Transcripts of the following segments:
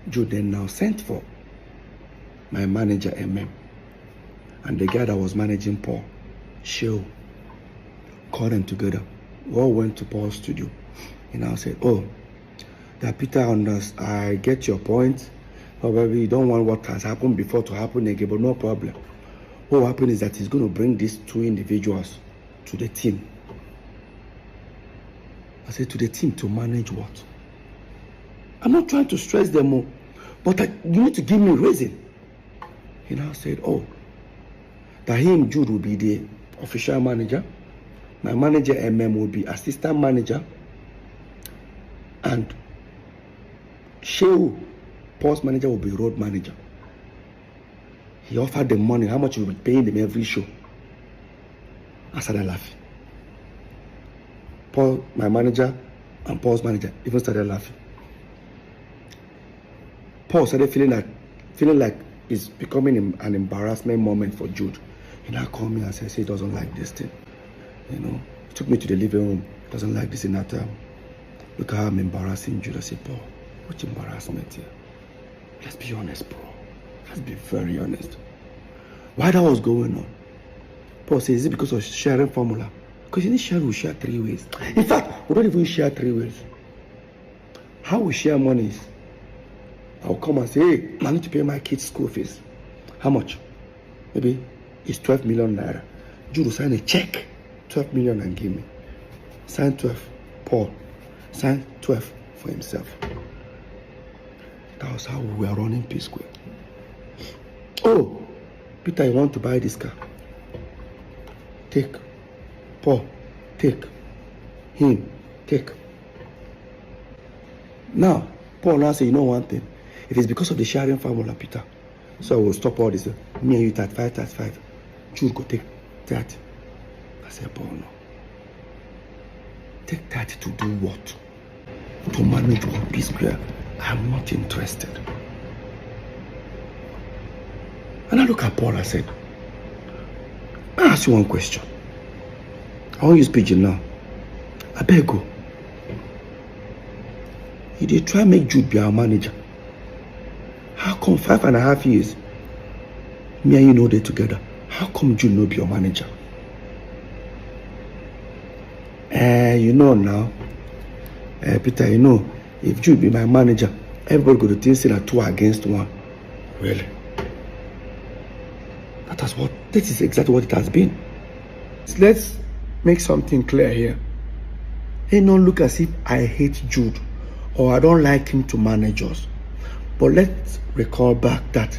Jude then now sent for my manager, MM, and the guy that was managing Paul, Shehu, called them together. We all went to Paul's studio. And I said, oh, that Peter, I get your point. Probably you don't want what has happened before to happen again, but no problem. What will happen is that he's going to bring these two individuals to the team. I said, to the team to manage what? I'm not trying to stress them more, but you need to give me a reason. He now said, oh, that him, Jude, will be the official manager. My manager, MM, will be assistant manager. And Shehu, Paul's manager, will be road manager. He offered them money, how much he will be paying them every show. I started laughing. Paul, my manager, and Paul's manager even started laughing. Paul started feeling like it's becoming an embarrassment moment for Jude. He now called me and said, he doesn't like this thing. You know, he took me to the living room. He doesn't like this in that time. Look how I'm embarrassing Jude. I said, Paul, what embarrassment here? Let's be honest, bro. Let's be very honest. Why that was going on? Paul says, is it because of sharing formula? Because in this share, we share 3 ways. In fact, we don't even share 3 ways. How we share money is, I'll come and say, hey, I need to pay my kids' school fees. How much? Maybe it's 12 million naira. Jude will sign a check, 12 million, and give me. Sign 12, Paul. Sign 12 for himself. That was how we were running P Square. Oh, Peter, you want to buy this car? Take. Paul, take. Him, take. Now, Paul now say, you know one thing. If it's because of the sharing formula, Peter, so I will stop all this. Me and you 35. Jude go take 30. I said, Paul, no. Take 30 to do what? To manage one P Square. I'm not interested. And I look at Paul, I said, I ask you one question. I won't use pigeon now. I beg you. You did try make Jude be our manager. How come 5.5 years, me and you know they together? How come Jude no be your manager? You know now, Peter, you know, if Jude be my manager, everybody go to think say that 2 against 1. Really? This is exactly what it has been. Let's make something clear here. It don't look as if I hate Jude or I don't like him to manage us. But let's recall back that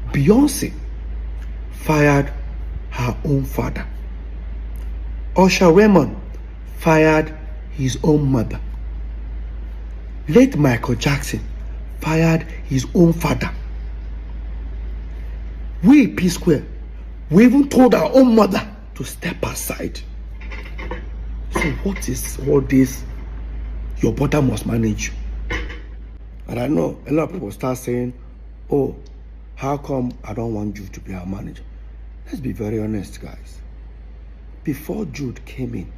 Beyonce fired her own father. Usher Raymond fired his own mother. Late Michael Jackson fired his own father. We, P Square, we even told our own mother to step aside. So what is all this? Your brother must manage you. And I know a lot of people start saying, oh, how come I don't want Jude to be our manager? Let's be very honest, guys. Before Jude came in,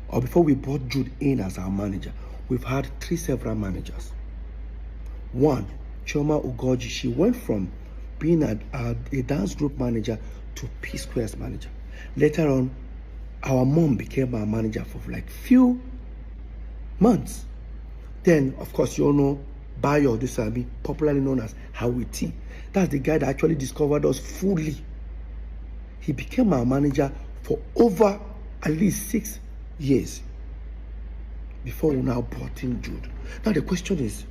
or before we brought Jude in as our manager, we've had 3 several managers. One, Chioma Ugoji, she went from being a dance group manager to P Square's manager. Later on, our mom became our manager for like few months. Then, of course, you all know Bayo Dusami, popularly known as Hawiti. That's the guy that actually discovered us fully. He became our manager for over at least 6 years before we now brought in Jude. Now the question is,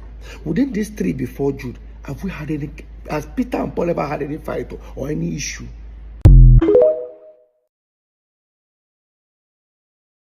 within these 3 before Jude, have we had any, has Peter and Paul ever had any fight or any issue